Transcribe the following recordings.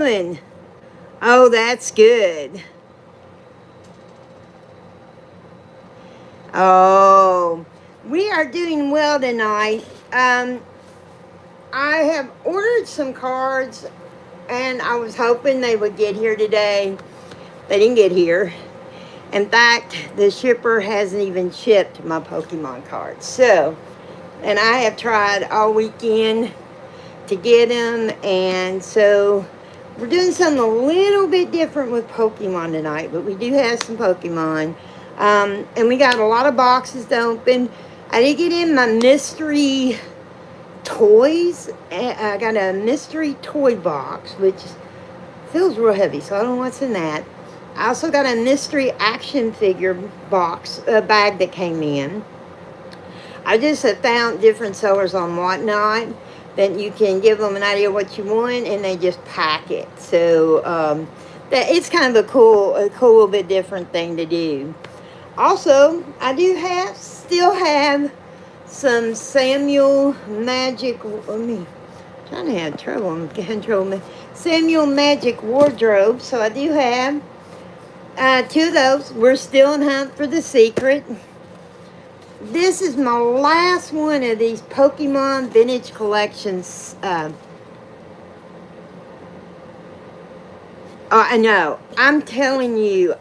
doing? Oh, that's good. Oh, we are doing well tonight. I have ordered some cards, and I was hoping they would get here today. They didn't get here. In fact, the shipper hasn't even shipped my Pokemon cards. So, and I have tried all weekend to get them, and so we're doing something a little bit different with Pokemon tonight, but we do have some Pokemon. And we got a lot of boxes to open. I did get in my mystery toys. I got a mystery toy box, which feels real heavy, so I don't know what's in that. I also got a mystery action figure box, a bag that came in. I just have found different sellers on Whatnot that you can give them an idea what you want, and they just pack it. So that it's kind of a cool little bit different thing to do. Also, I do still have some Samuel Magic. Trying to have trouble controlling Samuel Magic wardrobe. So I do have two of those. We're still in hunt for the secret. This is my last one of these Pokemon Vintage Collections. I know. I'm telling you.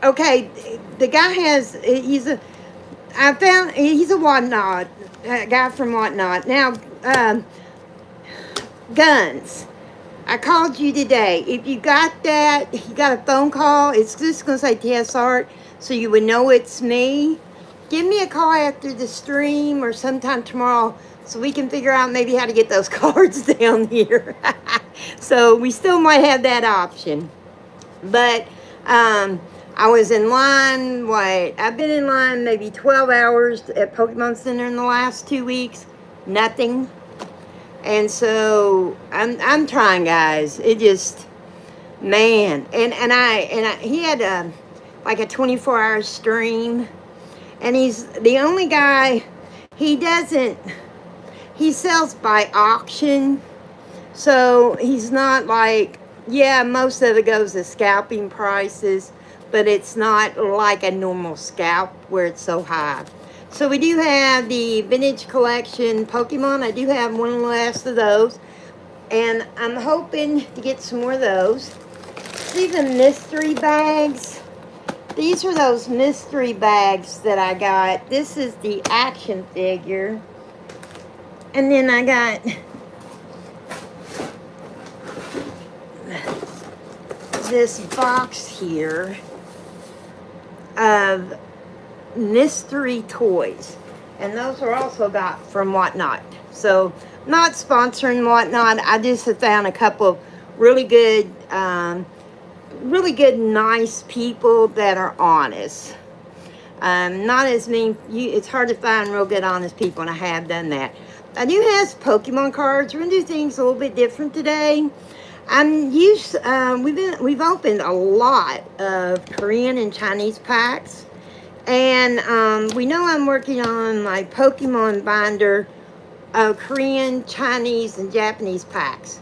Okay, the guy he's a Whatnot, guy from Whatnot. Now, guns. I called you today. If you got that, you got a phone call, it's just going to say TSart, so you would know it's me. Give me a call after the stream or sometime tomorrow so we can figure out maybe how to get those cards down here. So we still might have that option. But I was in line, I've been in line maybe 12 hours at Pokemon Center in the last 2 weeks. Nothing. And so I'm trying, guys. It just, man. And he had like a 24-hour stream, and he's the only guy. He sells by auction, so he's not like, yeah, most of it goes to scalping prices, but it's not like a normal scalp where it's so high. So we do have the Vintage Collection Pokemon. I do have one last of those, and I'm hoping to get some more of those. See the mystery bags? These are those mystery bags that I got. This is the action figure. And then I got this box here of mystery toys, and those are also got from Whatnot. So not sponsoring Whatnot, I just have found a couple of really good nice people that are honest. Not as many, it's hard to find real good honest people, and I have done that. I do have Pokemon cards. We're gonna do things a little bit different today. We've opened a lot of Korean and Chinese packs. And we know I'm working on my Pokemon binder of Korean, Chinese, and Japanese packs.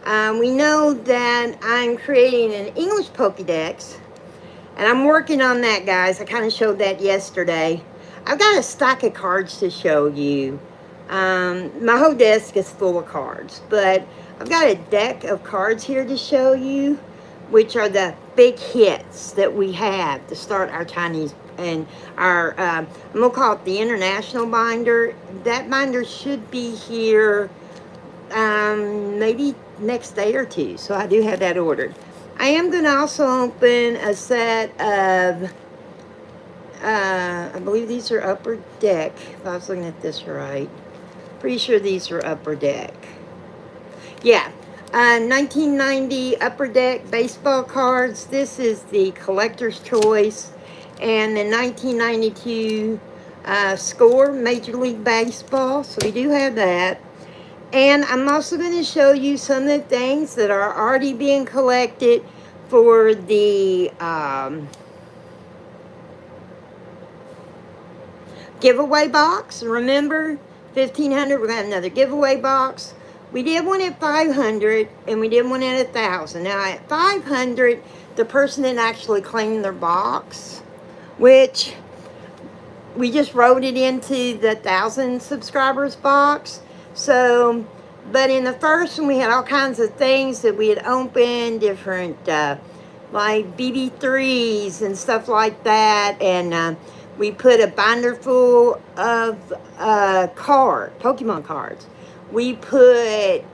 We know that I'm creating an English Pokédex, and I'm working on that, guys. I kind of showed that yesterday. I've got a stack of cards to show you. My whole desk is full of cards, but I've got a deck of cards here to show you, which are the big hits that we have to start our Chinese and our, I'm going to call it the international binder. That binder should be here maybe next day or two, so I do have that ordered. I am going to also open a set of, I believe these are Upper Deck, if I was looking at this right. Pretty sure these are Upper Deck. Yeah, 1990 Upper Deck baseball cards. This is the collector's choice. And the 1992 Score Major League Baseball. So we do have that. And I'm also going to show you some of the things that are already being collected for the giveaway box. Remember, 1,500, we're going to have another giveaway box. We did one at 500, and we did one at 1,000. Now, at 500, the person that actually claimed their box, which we just wrote it into the 1,000 subscribers box. So, but in the first one, we had all kinds of things that we had opened, different, like BB3s and stuff like that. And we put a binder full of Pokemon cards. We put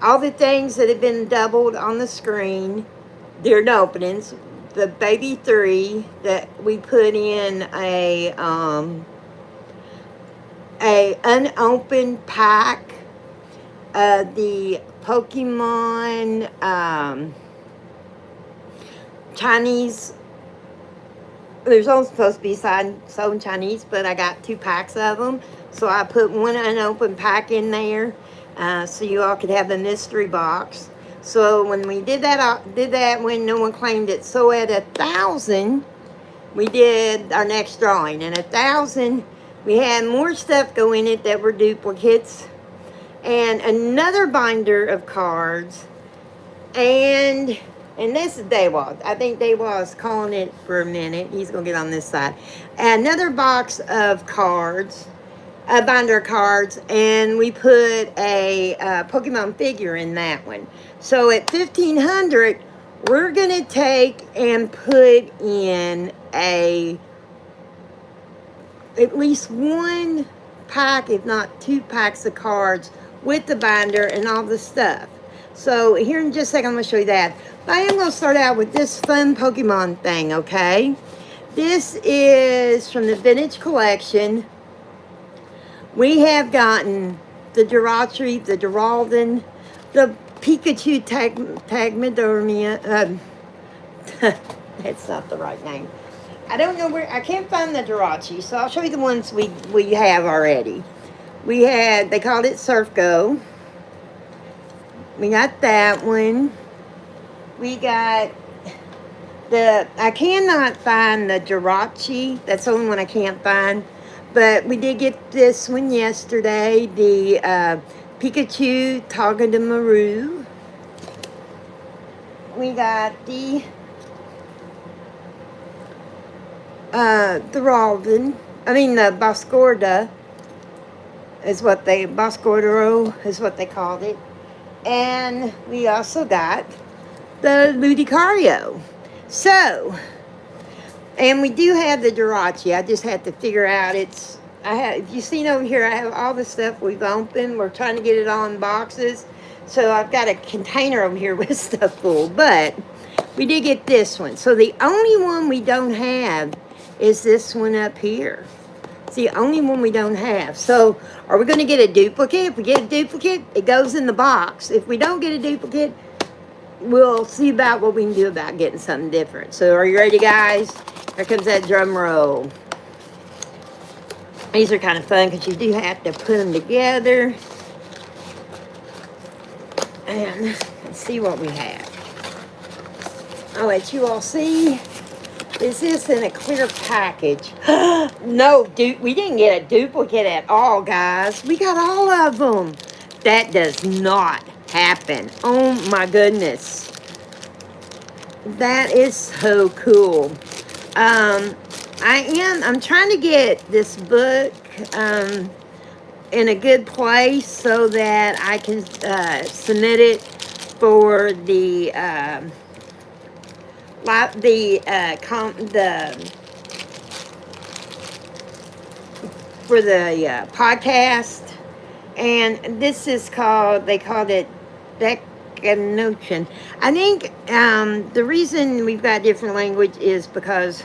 all the things that have been doubled on the screen during openings. The baby 3 that we put in a unopened pack of the Pokemon Chinese. There's only supposed to be sold in Chinese, but I got 2 packs of them. So I put one unopened pack in there, so you all could have the mystery box. So when we did that when no one claimed it. So at 1,000, we did our next drawing. And 1,000, we had more stuff go in it that were duplicates, and another binder of cards, and this is Daywall. I think Daywall is calling it for a minute. He's going to get on this side. Another box of cards, a binder of cards, and we put a Pokemon figure in that one. So at 1,500, we're going to take and put in at least 1 pack, if not 2 packs of cards with the binder and all the stuff. So here in just a second, I'm going to show you that. But I am going to start out with this fun Pokemon thing, okay? This is from the Vintage Collection. We have gotten the Jirachi, the Duraludon, the Pikachu Tagmadermia. That's not the right name. I don't know where, I can't find the Jirachi, so I'll show you the ones we have already. They called it Surf Go. We got that one. We got I cannot find the Jirachi. That's the only one I can't find. But we did get this one yesterday, the Pikachu Togedemaru. We got the Ralden. I mean the Boscorda Boscordero is what they called it. And we also got the Ludicario. So, and we do have the Jirachi. I just had to figure out if you've seen over here, I have all the stuff we've opened. We're trying to get it all in boxes. So I've got a container over here with stuff full. But we did get this one. So the only one we don't have is this one up here. It's the only one we don't have. So are we going to get a duplicate? If we get a duplicate, it goes in the box. If we don't get a duplicate, we'll see about what we can do about getting something different. So are you ready, guys? Here comes that drum roll. These are kind of fun because you do have to put them together. And let's see what we have. I'll let you all see. Is this in a clear package? No, we didn't get a duplicate at all, guys. We got all of them. That does not happen. Oh my goodness. That is so cool. I'm trying to get this book in a good place so that I can submit it for the podcast. And this is they called it Decanotion. I think the reason we've got different language is because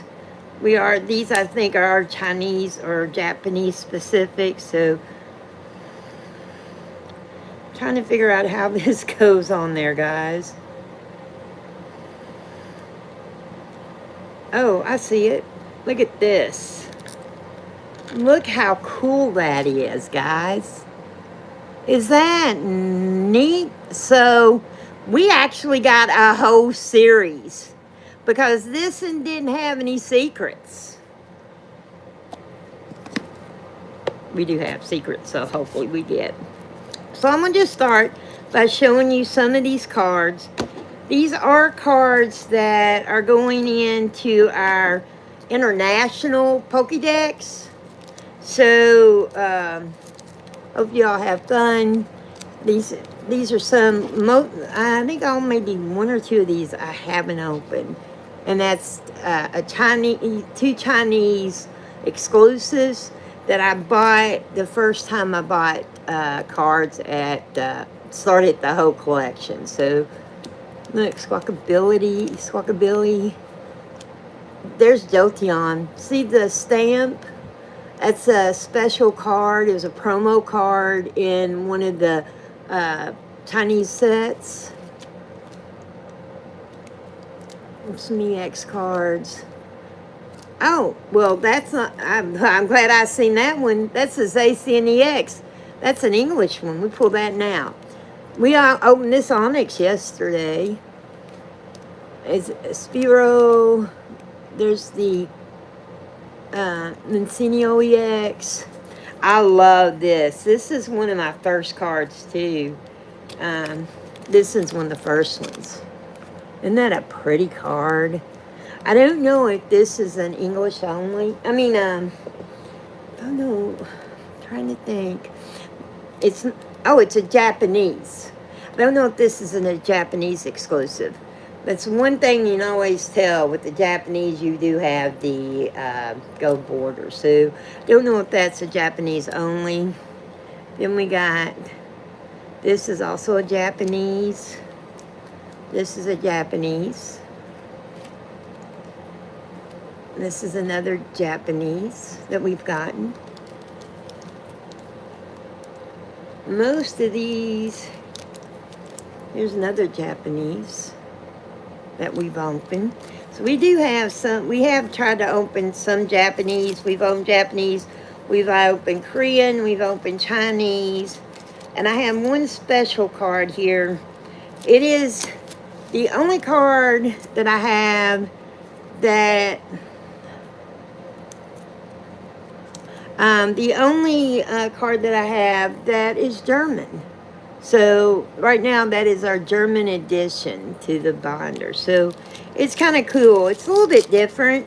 these I think are Chinese or Japanese specific. So I'm trying to figure out how this goes on there, guys. Oh, I see it. Look at this. Look how cool that is, guys. Is that neat? So we actually got a whole series because this one didn't have any secrets. we do have secrets, so hopefully we get. So I'm going to just start by showing you some of these cards. These are cards that are going into our international Pokédex. So, hope you all have fun. These are some, I think maybe one or two of these I haven't opened. And that's two Chinese exclusives that I bought the first time I bought cards started the whole collection. So, look, Squawkabilly. There's Jolteon. See the stamp? That's a special card. It was a promo card in one of the Chinese sets. Some EX cards. Oh, well, that's not. I'm glad I seen that one. That's a Zacian EX. That's an English one. We pull that now. We opened this Onyx yesterday. It's Spiro. There's the Mancinio EX. I love this. This is one of my first cards too. This is one of the first ones. Isn't that a pretty card? I don't know if this is an English only. I mean, I don't know. I'm trying to think. It's a Japanese. I don't know if this is a Japanese exclusive. That's one thing you can always tell with the Japanese. You do have the gold border. So, don't know if that's a Japanese only. Then we got, this is also a Japanese. This is a Japanese. This is another Japanese that we've gotten. Most of these, here's another Japanese that we've opened. So we do have some, we have tried to open some Japanese. We've opened Japanese, we've opened Korean, we've opened Chinese. And I have one special card here. It is the only card that I have that, the only card that I have that is German. So right now that is our German addition to the binder. So it's kind of cool. It's a little bit different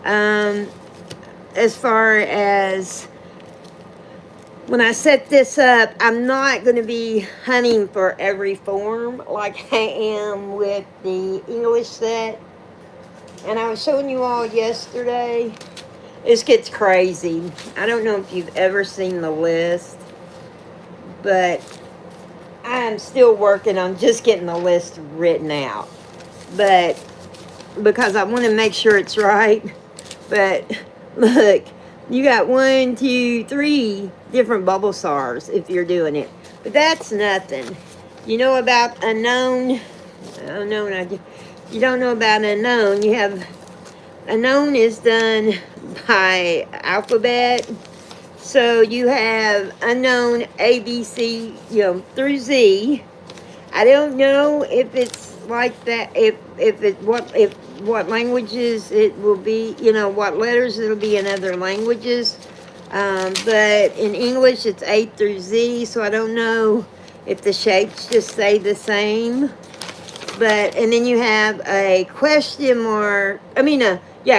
as far as when I set this up. I'm not going to be hunting for every form like I am with the English set. And I was showing you all yesterday. This gets crazy. I don't know if you've ever seen the list, but I'm still working on just getting the list written out. But because I want to make sure it's right. But look, you got 1, 2, 3 different Bulbasaurs if you're doing it. But that's nothing. You know about Unknown? You don't know about Unknown. You have Unknown is done by alphabet. So you have Unknown A, B, C, through Z. I don't know if it's like that, if what languages it will be, what letters it'll be in other languages. But in English it's A through Z, so I don't know if the shapes just stay the same. But, and then you have a question mark,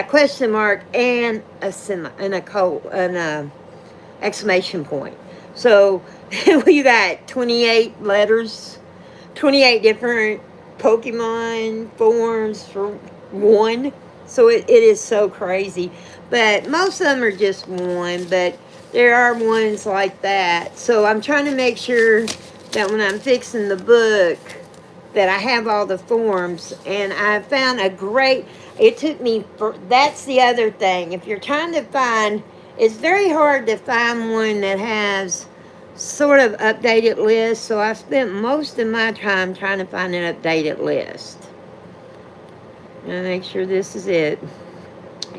question mark and an exclamation point. So you got 28 letters, 28 different Pokemon forms for one. So it is so crazy. But most of them are just one, but there are ones like that. So I'm trying to make sure that when I'm fixing the book that I have all the forms. And I found it took me, that's the other thing. If you're trying to find, it's very hard to find one that has sort of updated list. So I spent most of my time trying to find an updated list. I'll make sure this is it.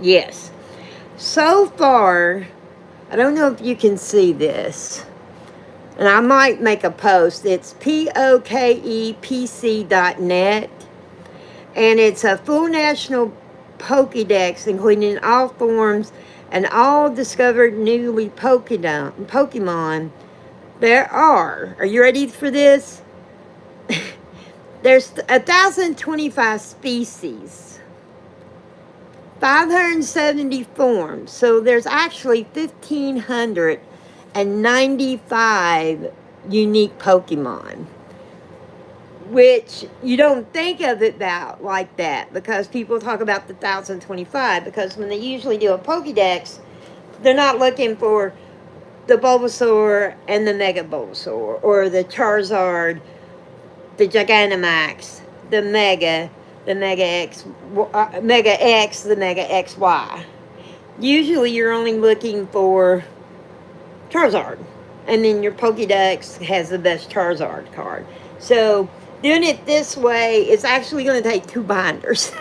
Yes. So far, I don't know if you can see this. And I might make a post. It's POKEPC.net. And it's a full national Pokédex, including all forms and all discovered newly Pokemon. There are you ready for this? There's 1,025 species, 570 forms. So there's actually 1,595 unique Pokemon, which you don't think of it about like that, because people talk about the 1,025, because when they usually do a Pokédex, they're not looking for the Bulbasaur and the Mega Bulbasaur, or the Charizard, the Gigantamax, the Mega X, Mega X, the Mega XY. Usually you're only looking for Charizard, and then your Pokédex has the best Charizard card. So doing it this way is actually going to take 2 binders.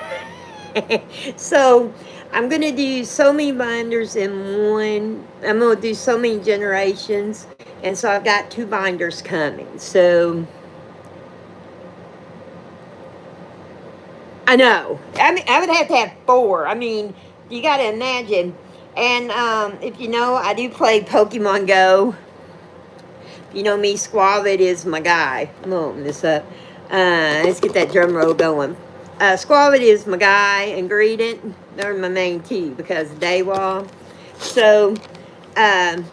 So I'm going to do so many binders in one. I'm going to do so many generations, and so I've got 2 binders coming. So I know. I mean, I would have to have 4. I mean, you got to imagine. And if you know, I do play Pokemon Go. You know me, Squavid is my guy. I'm going to open this up. Let's get that drum roll going. Squavid is my guy, and Greedent, they're my main 2 because of Daywall. So, I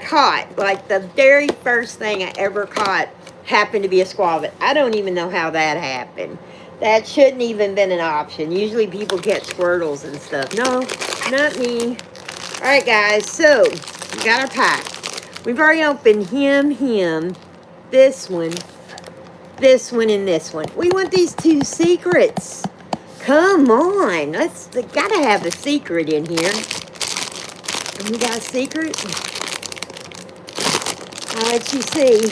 caught, like, the very first thing I ever caught happened to be a Squavid. I don't even know how that happened. That shouldn't even been an option. Usually people catch Squirtles and stuff. No, not me. All right, guys, so we got our pack. We've already opened him, this one, and this one. We want these 2 secrets. Come on. Gotta have a secret in here. And we got a secret. I'll let you see.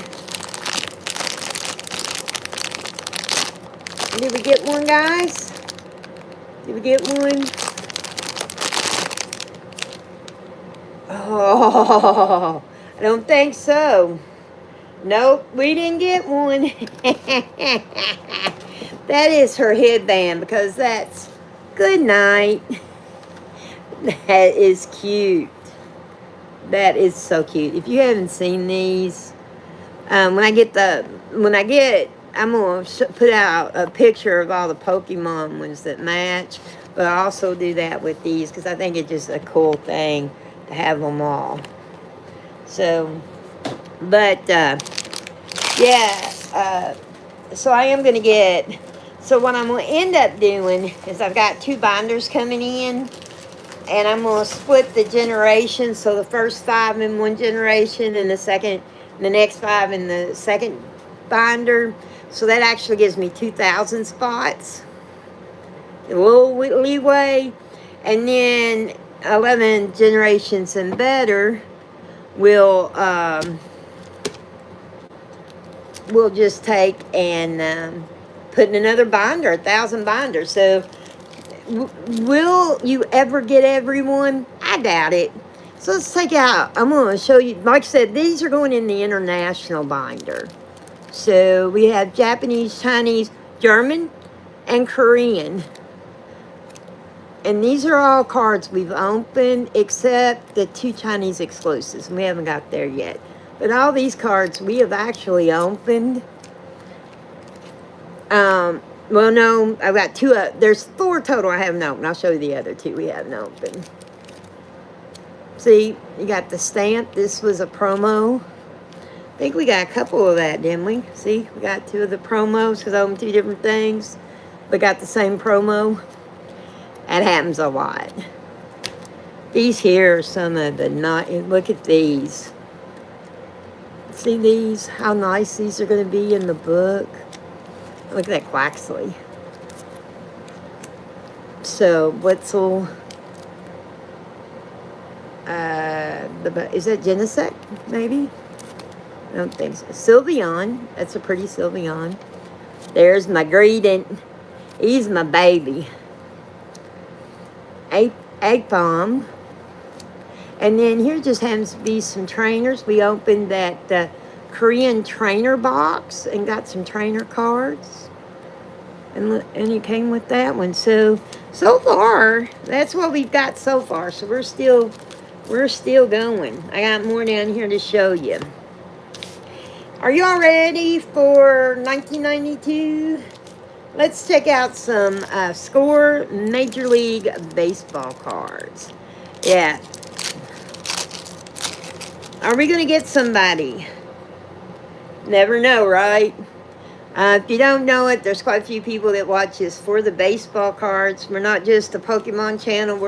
Did we get one, guys? Did we get one? Oh, I don't think so. Nope, we didn't get one. That is her headband, because that's good night. That is cute. That is so cute. If you haven't seen these, I'm gonna put out a picture of all the Pokemon ones that match, but I also do that with these because I think it's just a cool thing to have them all. So, but so I am gonna get. So what I'm gonna end up doing is I've got 2 binders coming in, and I'm gonna split the generations. So the first 5 in one generation, and the next 5 in the second binder. So that actually gives me 2,000 spots, a little leeway. And then 11 generations and better will just take and put in another binder, 1,000 binders. So will you ever get everyone? I doubt it. So let's take out, I'm going to show you, like I said, these are going in the international binder. So we have Japanese, Chinese, German, and Korean. And these are all cards we've opened, except the 2 Chinese exclusives. We haven't got there yet. But all these cards we have actually opened. Well, no, I've got 2. There's 4 total I haven't opened. I'll show you the other 2 we haven't opened. See, you got the stamp. This was a promo. I think we got a couple of that, didn't we? See, we got 2 of the promos because I own 2 different things, but got the same promo. That happens a lot. These here are some of the look at these. See these? How nice these are going to be in the book. Look at that Quaxley. So, Wetzel. Is that Genesect, maybe? I don't think so. Sylveon. That's a pretty Sylveon. There's my Greedent. He's my baby. Egg Bomb. And then here just happens to be some trainers. We opened that Korean trainer box and got some trainer cards. And it came with that one. So so far, that's what we've got so far. So we're still going. I got more down here to show you. Are y'all ready for 1992? Let's check out some Score Major League Baseball cards. Yeah. Are we going to get somebody? Never know, right? If you don't know it, there's quite a few people that watch us for the baseball cards. We're not just a Pokemon channel.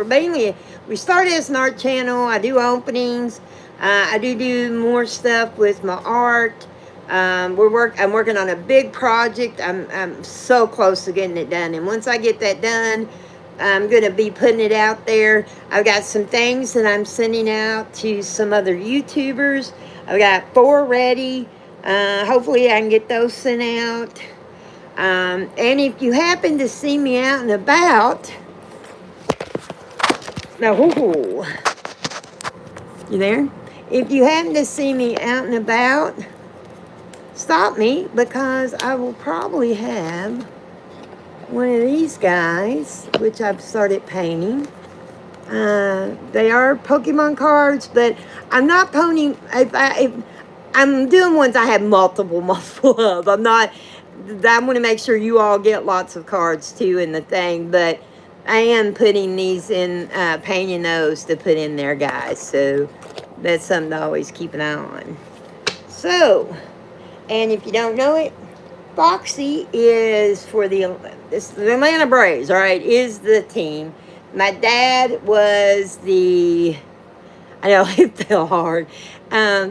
We started as an art channel. I do openings. I do more stuff with my art. I'm working on a big project. I'm so close to getting it done. And once I get that done, I'm going to be putting it out there. I've got some things that I'm sending out to some other YouTubers. I've got 4 ready. Hopefully I can get those sent out. And if you happen to see me out and about, now, you there? If you happen to see me out and about, stop me, because I will probably have one of these guys, which I've started painting. They are Pokemon cards, but I'm not painting. I'm doing ones I have multiple of. I want to make sure you all get lots of cards too in the thing, but I am putting these in, painting those to put in there, guys. So that's something to always keep an eye on. So, and if you don't know it, Foxy is for the Atlanta Braves, all right, is the team. My dad was the, I know it fell hard. Were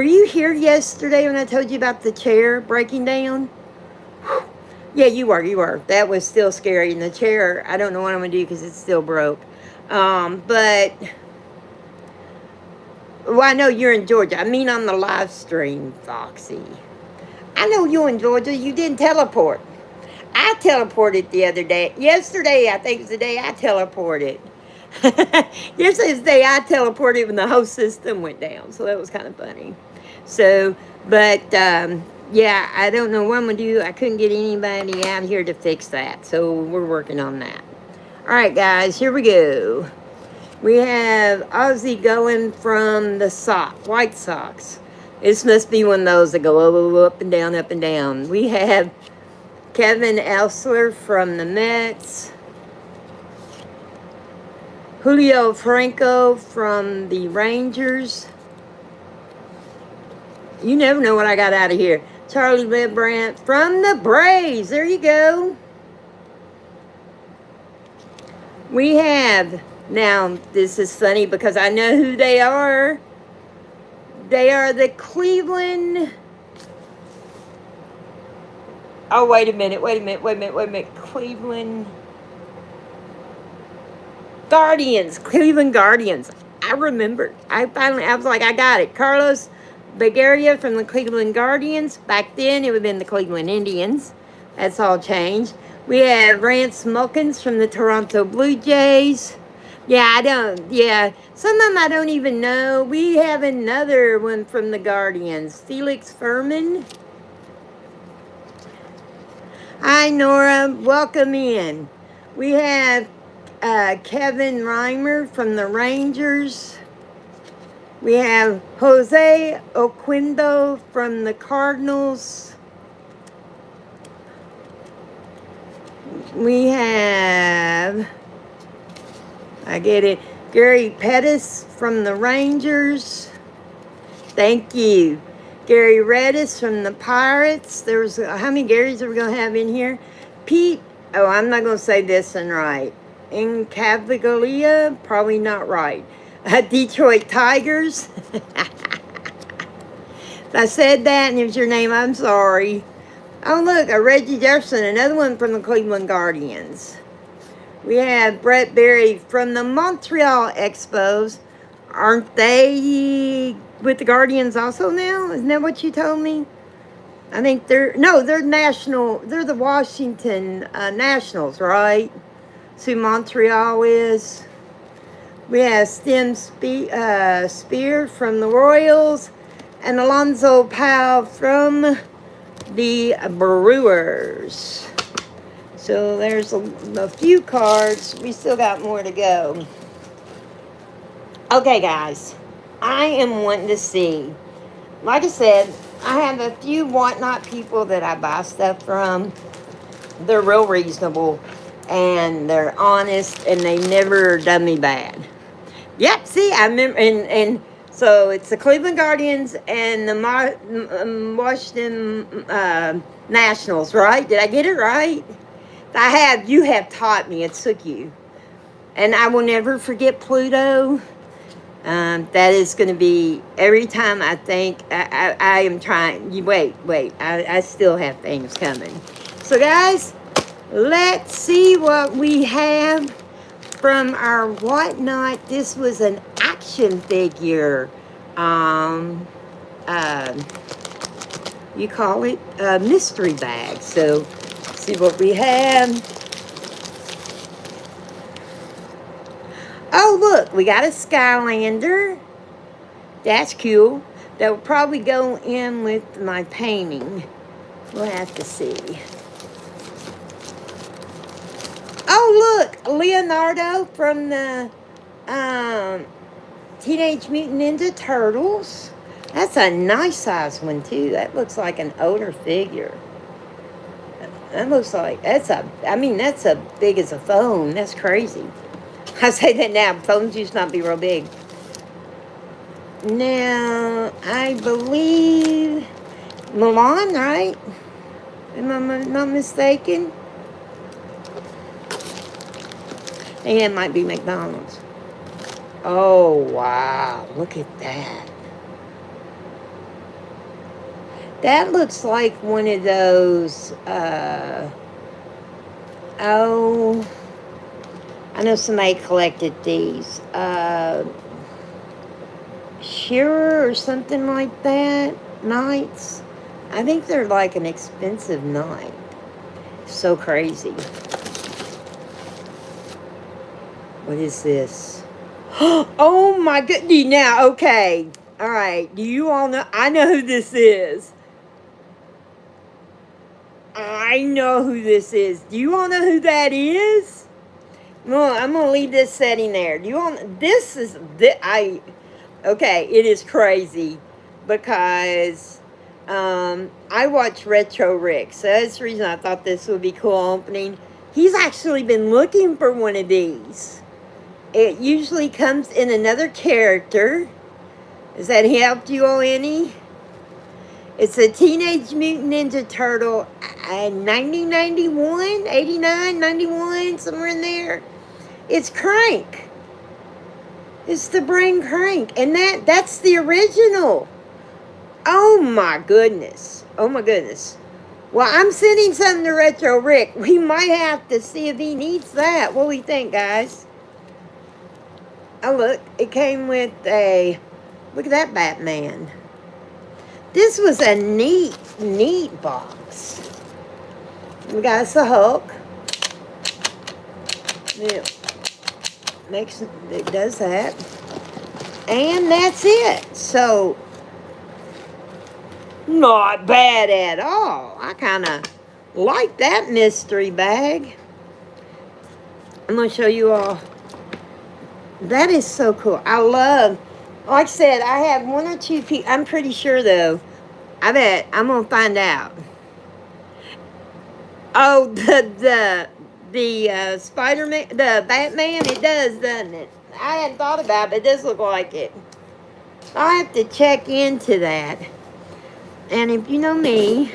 you here yesterday when I told you about the chair breaking down? Yeah, you were. That was still scary. And the chair, I don't know what I'm going to do because it's still broke. But, well, I know you're in Georgia. I mean on the live stream, Foxy. I know you're in Georgia. You didn't teleport. I teleported the other day. Yesterday, I think, was the day I teleported. Yesterday was the day I teleported when the whole system went down. So that was kind of funny. So, but, yeah, I don't know what I'm going to do. I couldn't get anybody out here to fix that. So we're working on that. All right, guys, here we go. We have Ozzy going from the White Sox. This must be one of those that go up and down, up and down. We have Kevin Elsler from the Mets. Julio Franco from the Rangers. You never know what I got out of here. Charlie Leibrandt from the Braves. There you go. We have, now this is funny because I know who they are. They are the Cleveland. Oh, wait a minute. Cleveland Guardians. Cleveland Guardians. I remember. I was like, I got it. Carlos Bagaria from the Cleveland Guardians. Back then, it would have been the Cleveland Indians. That's all changed. We have Rance Mullins from the Toronto Blue Jays. Yeah, some of them I don't even know. We have another one from the Guardians. Felix Furman. Hi, Nora. Welcome in. We have Kevin Reimer from the Rangers. We have Jose Oquendo from the Cardinals. We have, I get it, Gary Pettis from the Rangers. Thank you. Gary Redis from the Pirates. There's, how many Garys are we going to have in here? Pete, oh, I'm not going to say this one right. Incaviglia, probably not right. Detroit Tigers. If I said that and it was your name, I'm sorry. Oh, look, a Reggie Jefferson, another one from the Cleveland Guardians. We have Brett Berry from the Montreal Expos. Aren't they with the Guardians also now? Isn't that what you told me? I think they're national. They're the Washington Nationals, right? That's who Montreal is. We have Stem Spear from the Royals and Alonzo Powell from the Brewers. So there's a few cards. We still got more to go. Okay, guys. I am wanting to see. Like I said, I have a few whatnot people that I buy stuff from. They're real reasonable. And they're honest. And they never done me bad. Yep, see, I remember. And so it's the Cleveland Guardians and the Washington Nationals, right? Did I get it right? You have taught me. It took you. And I will never forget Pluto. That is going to be, every time I think, I am trying, wait, I still have things coming. So guys, let's see what we have from our whatnot. This was an action figure. You call it a mystery bag. So, see what we have. Oh, look, we got a Skylander. That's cool. That will probably go in with my painting. We'll have to see. Oh, look, Leonardo from the Teenage Mutant Ninja Turtles. That's a nice size one, too. That looks like an older figure. That looks like, that's a big as a phone. That's crazy. I say that now. Phones used to not be real big. Now, I believe Milan, right? Am I not mistaken? I think it might be McDonald's. Oh, wow. Look at that. That looks like one of those, I know somebody collected these. Shearer or something like that. Knights. I think they're like an expensive knight. So crazy. What is this? Oh my goodness. Now, okay. All right. Do you all know? I know who this is. I know who this is. Do you all know who that is? No, I'm going to leave this setting there. Do you all know? This is... Okay, it is crazy because I watch Retro Rick, so that's the reason I thought this would be cool opening. He's actually been looking for one of these. It usually comes in another character. Has that helped you all any? It's a Teenage Mutant Ninja Turtle, 1991, 89, 91, somewhere in there. It's Crank. It's the Brain Crank. And that's the original. Oh my goodness. Oh my goodness. Well, I'm sending something to Retro Rick. We might have to see if he needs that. What do you think, guys? Oh, look. It came with a... Look at that Batman. This was a neat box. We got us a Hulk. Yeah. It does that. And that's it. So, not bad at all. I kind of like that mystery bag. I'm going to show you all. That is so cool. I love, like I said, I have one or two people. I'm pretty sure, though. I bet I'm going to find out. Oh, the Spider-Man, the Batman, it does, doesn't it? I hadn't thought about it, but it does look like it. I'll have to check into that. And if you know me,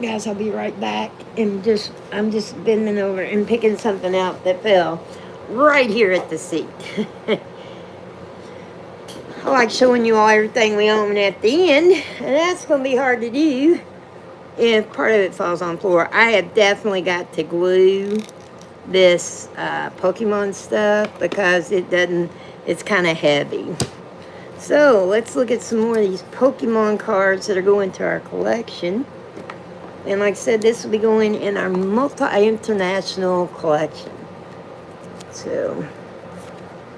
guys, I'll be right back. And I'm just bending over and picking something out that fell right here at the seat. I like showing you all everything we own at the end, and that's going to be hard to do if part of it falls on the floor. I have definitely got to glue this Pokemon stuff because it's kind of heavy. So let's look at some more of these Pokemon cards that are going to our collection. And like I said, this will be going in our multi-international collection. So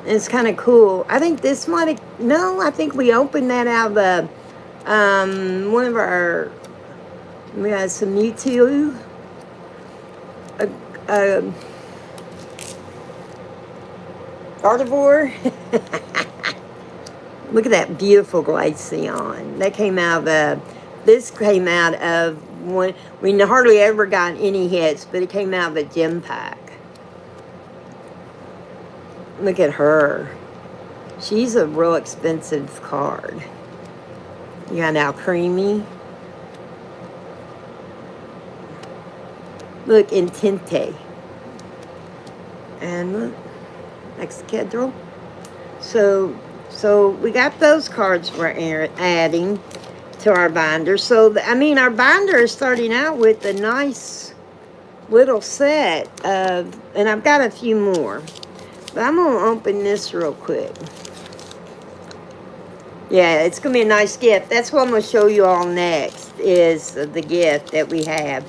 it's kind of cool. I think this I think we opened that out of one of our We got some Mewtwo. A Gardevoir. Look at that beautiful Glaceon. That came out of, this came out of one, we hardly ever got any hits, but it came out of a gem pack. Look at her. She's a real expensive card. You got now Creamy. Look, Intente. And look, Excadrill. So we got those cards we're adding to our binder. So, I mean, our binder is starting out with a nice little set of, and I've got a few more. But I'm going to open this real quick. Yeah, it's going to be a nice gift. That's what I'm going to show you all next, is the gift that we have.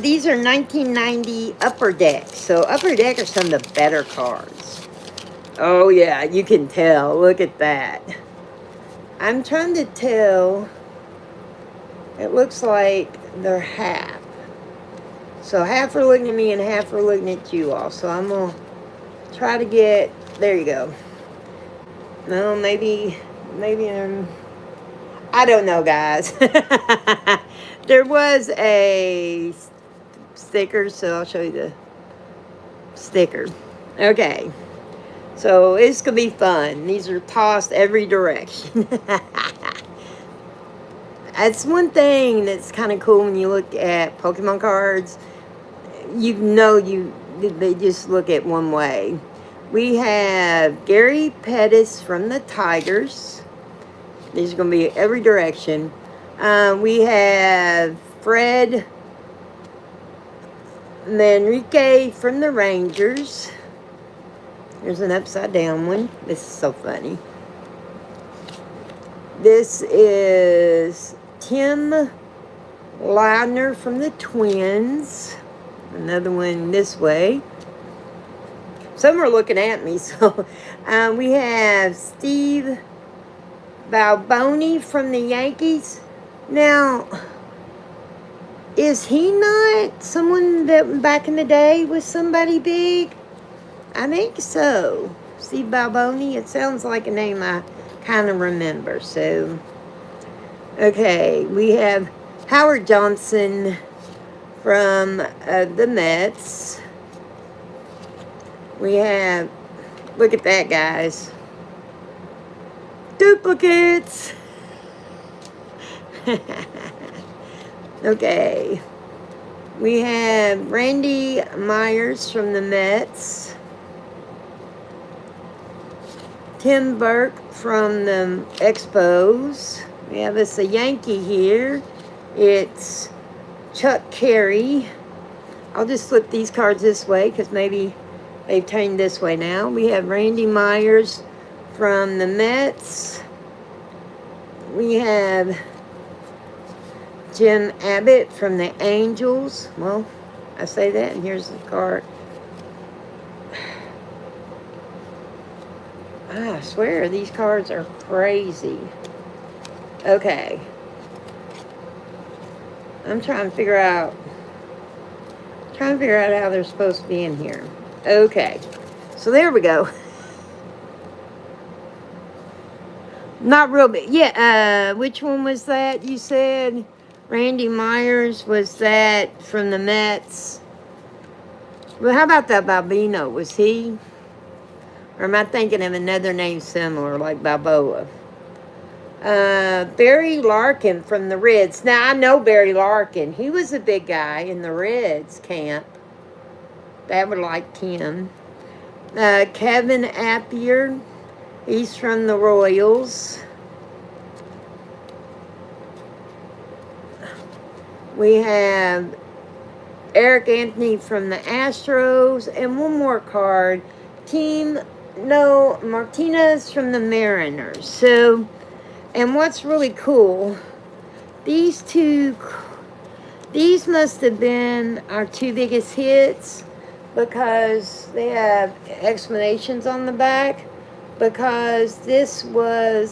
These are 1990 Upper Deck. So Upper Deck are some of the better cards. Oh, yeah, you can tell. Look at that. I'm trying to tell. It looks like they're half. So half are looking at me and half are looking at you all. So I'm going to try to get, there you go. No, maybe I don't know, guys. There was a sticker, so I'll show you the sticker. Okay. So it's going to be fun. These are tossed every direction. That's one thing that's kind of cool when you look at Pokemon cards. You know they just look at one way. We have Gary Pettis from the Tigers. These are going to be every direction. We have Fred Manrique from the Rangers. There's an upside down one. This is so funny. This is Tim Loudner from the Twins. Another one this way. Some are looking at me. So we have Steve Balboni from the Yankees. Now, is he not someone that back in the day was somebody big? I think so. Steve Balboni. It sounds like a name I kind of remember. So, okay, we have Howard Johnson from the Mets. We have, look at that, guys. Duplicates. Okay. We have Randy Myers from the Mets. Tim Burke from the Expos. We have us a Yankee here. It's Chuck Carey. I'll just flip these cards this way because maybe they've turned this way now. We have Randy Myers from the Mets. We have Jim Abbott from the Angels. Well, I say that, and here's the card. I swear, these cards are crazy. Okay. I'm trying to figure out how they're supposed to be in here. Okay. So there we go. Not real big. Yeah, which one was that you said? Randy Myers, was that from the Mets? Well, how about that Balbino? Was he? Or am I thinking of another name similar, like Balboa? Barry Larkin from the Reds. Now, I know Barry Larkin. He was a big guy in the Reds camp. That would like him. Kevin Appier. He's from the Royals. We have Eric Anthony from the Astros. And one more card. Martinez from the Mariners. So, and what's really cool, these must have been our two biggest hits because they have explanations on the back, because these were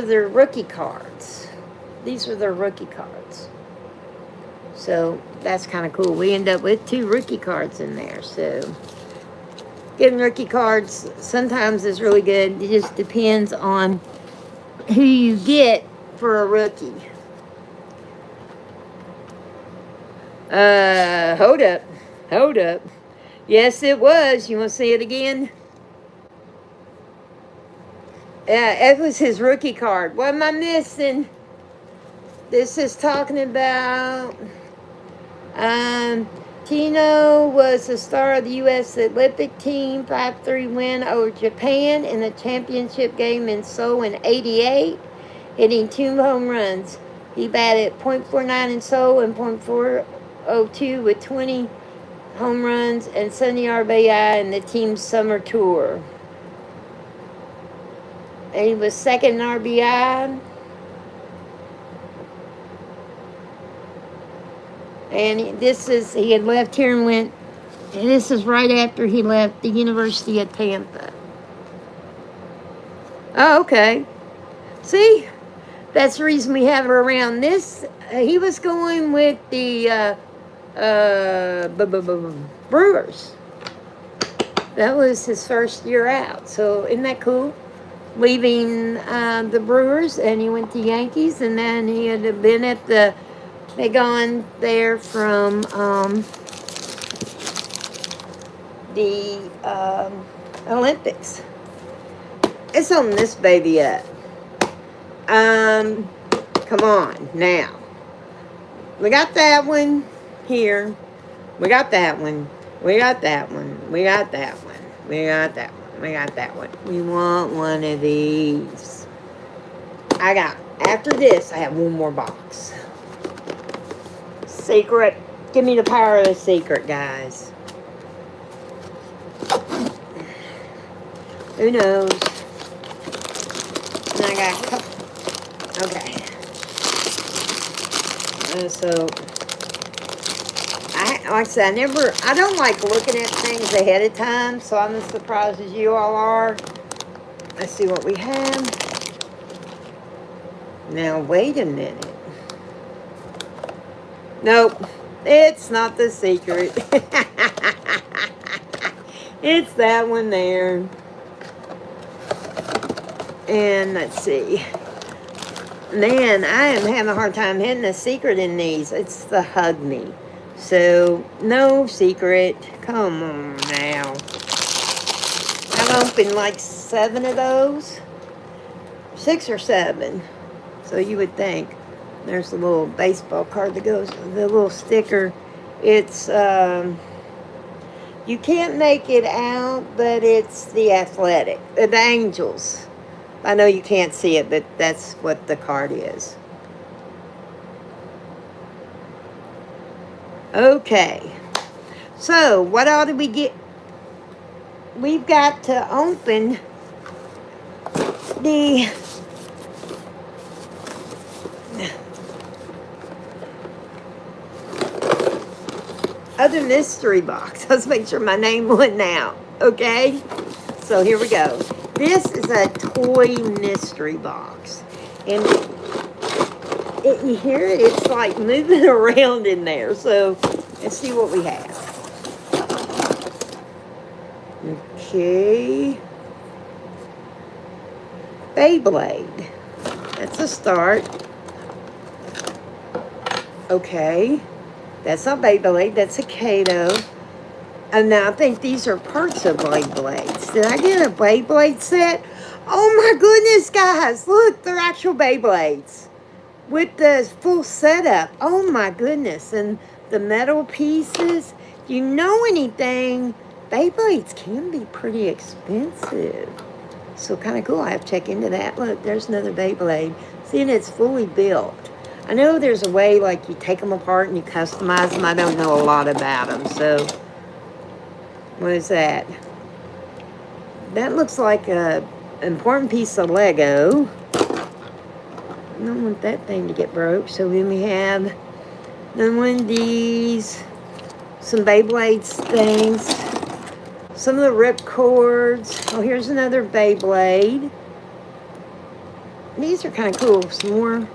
their rookie cards. These are their rookie cards. So that's kind of cool. We end up with 2 rookie cards in there. So getting rookie cards sometimes is really good. It just depends on who you get for a rookie. Hold up. Hold up. Yes, it was. You want to see it again? It was his rookie card. What am I missing? This is talking about Tino was the star of the U.S. Olympic team, 5-3 win over Japan in the championship game in Seoul in '88, hitting 2 home runs. He batted .49 in Seoul and .402 with 20 home runs and 70 RBI in the team's summer tour. And he was second in RBI. And he had left here and went, and this is right after he left the University of Tampa. Oh, okay. See? That's the reason we have her around. This, he was going with the Brewers. That was his first year out. So isn't that cool? Leaving the Brewers, and he went to Yankees, and then he had been at the, they gone there from the Olympics. Let's open this baby up. Come on now. We got that one here. We got that one. We got that one. We got that one. We got that one. We got that one. We want one of these. After this, I have one more box. Secret. Give me the power of the secret, guys. Who knows? And I got a couple. Okay. So, like I said, I don't like looking at things ahead of time, so I'm as surprised as you all are. Let's see what we have. Now, wait a minute. Nope, it's not the secret. It's that one there. And let's see. Man, I am having a hard time hitting a secret in these. It's the Hug Me. So, no secret. Come on now. I've opened like 7 of those. 6 or 7. So you would think. There's a little baseball card that goes, the little sticker. It's, you can't make it out, but it's the Athletic. The Angels. I know you can't see it, but that's what the card is. Okay. So, what all did we get? We've got to open the other mystery box. Let's make sure my name went out. Okay? So, here we go. This is a toy mystery box. And you hear it? It's like moving around in there. So, let's see what we have. Okay. Beyblade. That's a start. Okay. That's not Beyblade. That's a Kato. And now I think these are parts of Beyblades. Did I get a Beyblade set? Oh my goodness, guys. Look, they're actual Beyblades. With the full setup. Oh my goodness. And the metal pieces. You know anything? Beyblades can be pretty expensive. So kind of cool. I have to check into that. Look, there's another Beyblade. See, and it's fully built. I know there's a way, like, you take them apart and you customize them. I don't know a lot about them. So, what is that? That looks like a important piece of Lego. I don't want that thing to get broke. So then we have one of these, some Beyblades things, some of the rip cords. Oh, here's another Beyblade. These are kind of cool. Some more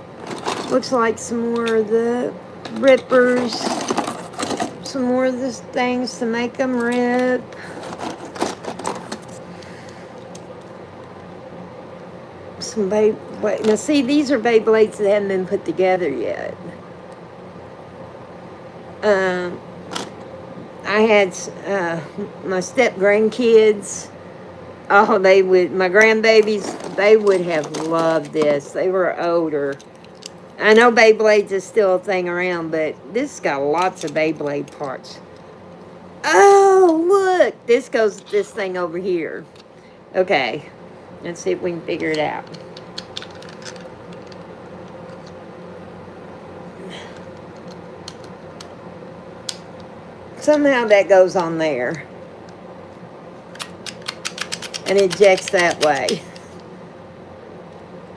Looks like some more of the rippers. Some more of the things to make them rip. Some Beyblade. Now see, these are Beyblades that haven't been put together yet. I had my step grandkids. Oh, my grandbabies, they would have loved this. They were older. I know Beyblades is still a thing around, but this got lots of Beyblade parts. Oh, look! This goes this thing over here. Okay, let's see if we can figure it out. Somehow that goes on there. And it ejects that way.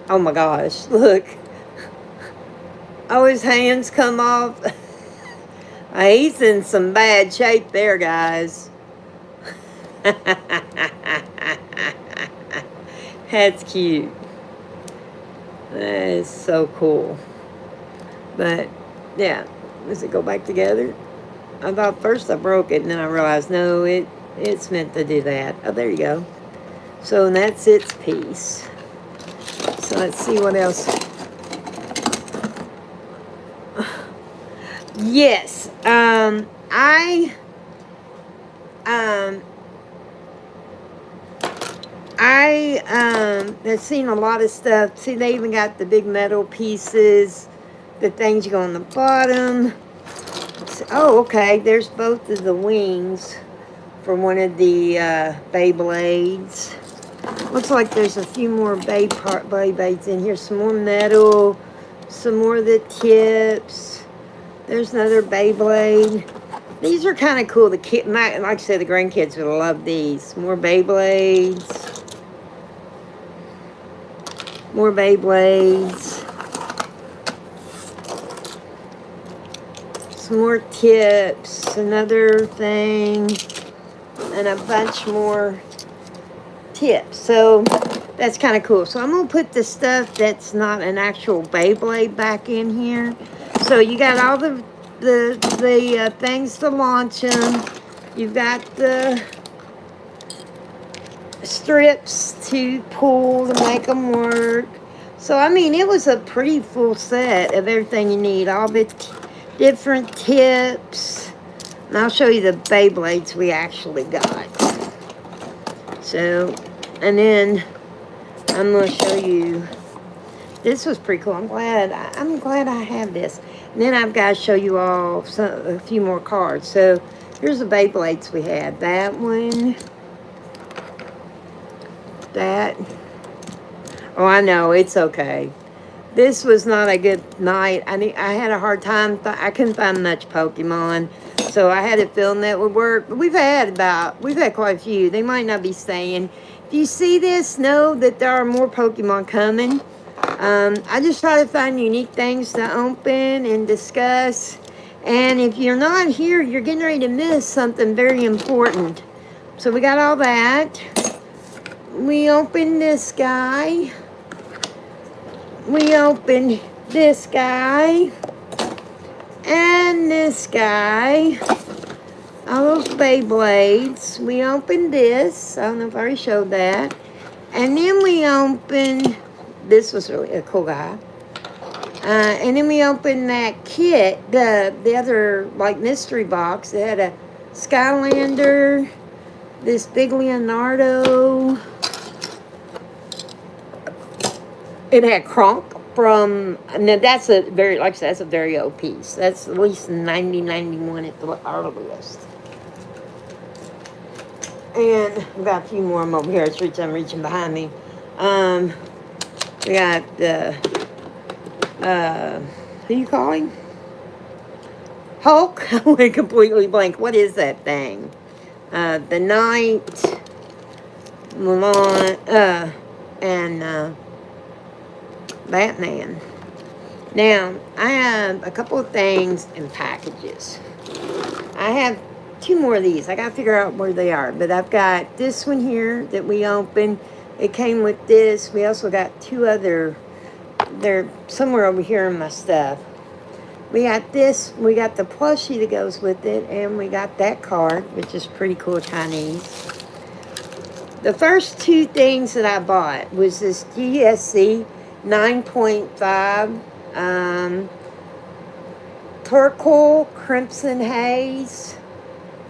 Oh my gosh, look. Oh, his hands come off. He's in some bad shape there, guys. That's cute. That is so cool. But, yeah. Does it go back together? I thought first I broke it, and then I realized, no, it's meant to do that. Oh, there you go. So that's its piece. So let's see what else. Yes, I have seen a lot of stuff. See, they even got the big metal pieces, the things you go on the bottom. Oh, okay, there's both of the wings for one of the Beyblades. Looks like there's a few more Beyblades in here. Some more metal, some more of the tips. There's another Beyblade. These are kind of cool. Like I said, the grandkids would love these. More Beyblades. More Beyblades. Some more tips. Another thing. And a bunch more tips. So that's kind of cool. So I'm going to put the stuff that's not an actual Beyblade back in here. So you got all the things to launch them. You've got the strips to pull to make them work. So, I mean, it was a pretty full set of everything you need. All the different tips. And I'll show you the Beyblades we actually got. So, and then I'm going to show you. This was pretty cool. I'm glad I have this. And then I've got to show you all a few more cards. So here's the Beyblades we had. That one. That. Oh, I know. It's okay. This was not a good night. I had a hard time. I couldn't find much Pokemon. So I had a feeling that would work. But we've had quite a few. They might not be staying. If you see this, know that there are more Pokemon coming. I just try to find unique things to open and discuss. And if you're not here, you're getting ready to miss something very important. So we got all that. We opened this guy. We opened this guy. And this guy. All those Beyblades. We opened this. I don't know if I already showed that. And then we opened... This was really a cool guy. And then we opened that kit, the other, like, mystery box. It had a Skylander, this big Leonardo. It had Kronk from, now that's a very, like I said, that's a very old piece. That's at least 90-91 at the earliest. And I've got a few more of them over here. I'm reaching behind me. We got the, who you calling? Hulk? I went completely blank. What is that thing? The Knight, Mulan, and Batman. Now, I have a couple of things in packages. I have two more of these. I got to figure out where they are. But I've got this one here that we opened. It came with this. We also got two other they're somewhere over here in my stuff. We got this, we got the plushie that goes with it, and we got that card, which is pretty cool Chinese. The first two things that I bought was this GSC 9.5 Turquoise Crimson Haze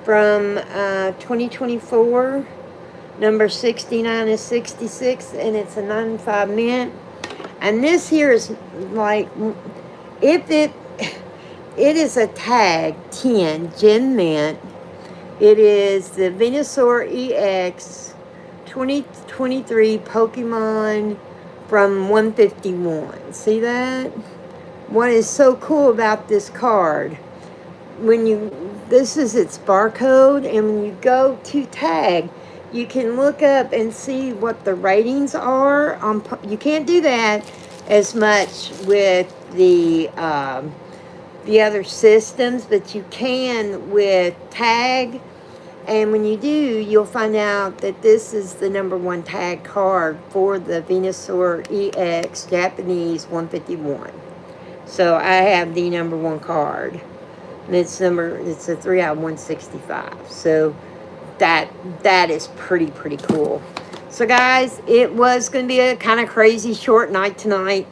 from 2024. Number 69 is 66, and it's a 95 mint. And this here is like, if it is a tag 10 gem mint. It is the Venusaur EX 2023 Pokemon from 151. See that? What is so cool about this card, this is its barcode, and when you go to tag, you can look up and see what the ratings are on. You can't do that as much with the other systems, but you can with tag. And when you do, you'll find out that this is the number 1 tag card for the Venusaur EX Japanese 151. So I have the number 1 card, and it's a 3 out of 165. So that is pretty cool. So guys, it was going to be a kind of crazy short night tonight.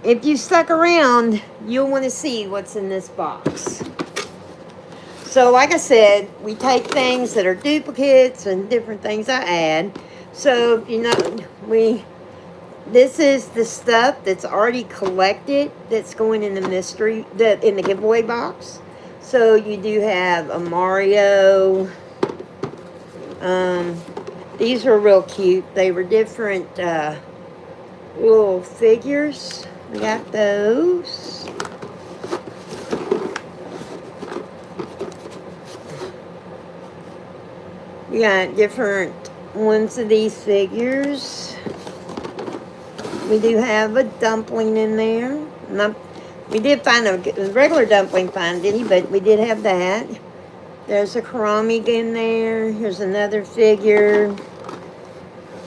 If you stuck around, you'll want to see what's in this box. So like I said, we take things that are duplicates and different things I add. So, you know, this is the stuff that's already collected that's going in the in the giveaway box. So you do have a Mario. These were real cute. They were different little figures. We got those. We got different ones of these figures. We do have a dumpling in there. We did find a regular dumpling finding, but we did have that. There's a Karami in there. Here's another figure.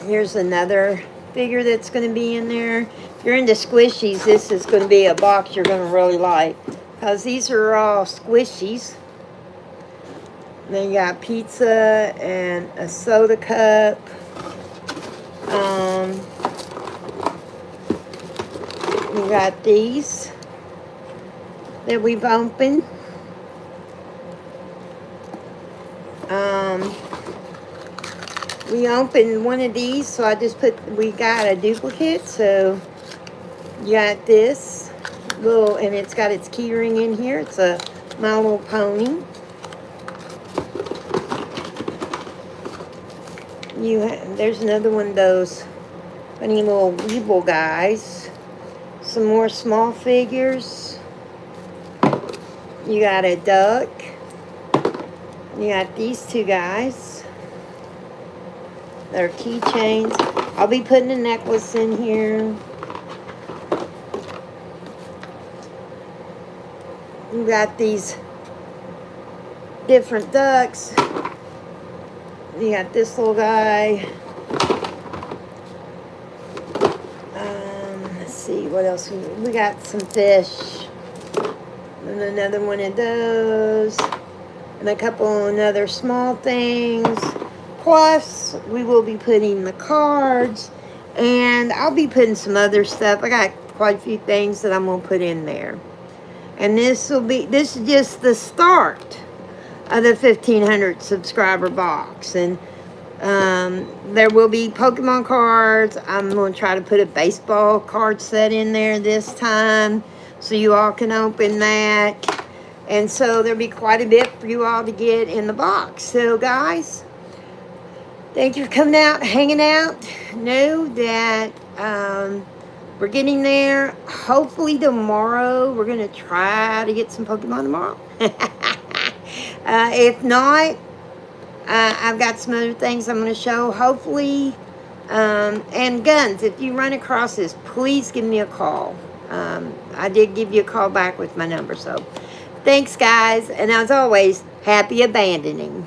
Here's another figure that's going to be in there. If you're into squishies, this is going to be a box you're going to really like, because these are all squishies. Then you got pizza and a soda cup. We got these that we've opened. We opened one of these, so we got a duplicate. So you got this little, and it's got its key ring in here. It's a My Little Pony. There's another one of those funny little weeble guys. Some more small figures. You got a duck. You got these two guys. They're keychains. I'll be putting a necklace in here. You got these different ducks. You got this little guy. Let's see, what else? We got some fish. And another one of those. And a couple other small things. Plus, we will be putting the cards. And I'll be putting some other stuff. I got quite a few things that I'm going to put in there. And this is just the start of the 1,500 subscriber box. And there will be Pokemon cards. I'm going to try to put a baseball card set in there this time, so you all can open that. And so there'll be quite a bit for you all to get in the box. So guys, thank you for coming out, hanging out. Know that we're getting there. Hopefully tomorrow we're going to try to get some Pokemon tomorrow. If not, I've got some other things I'm going to show, hopefully. And guns, if you run across this, please give me a call. I did give you a call back with my number. So thanks, guys. And as always, happy abandoning.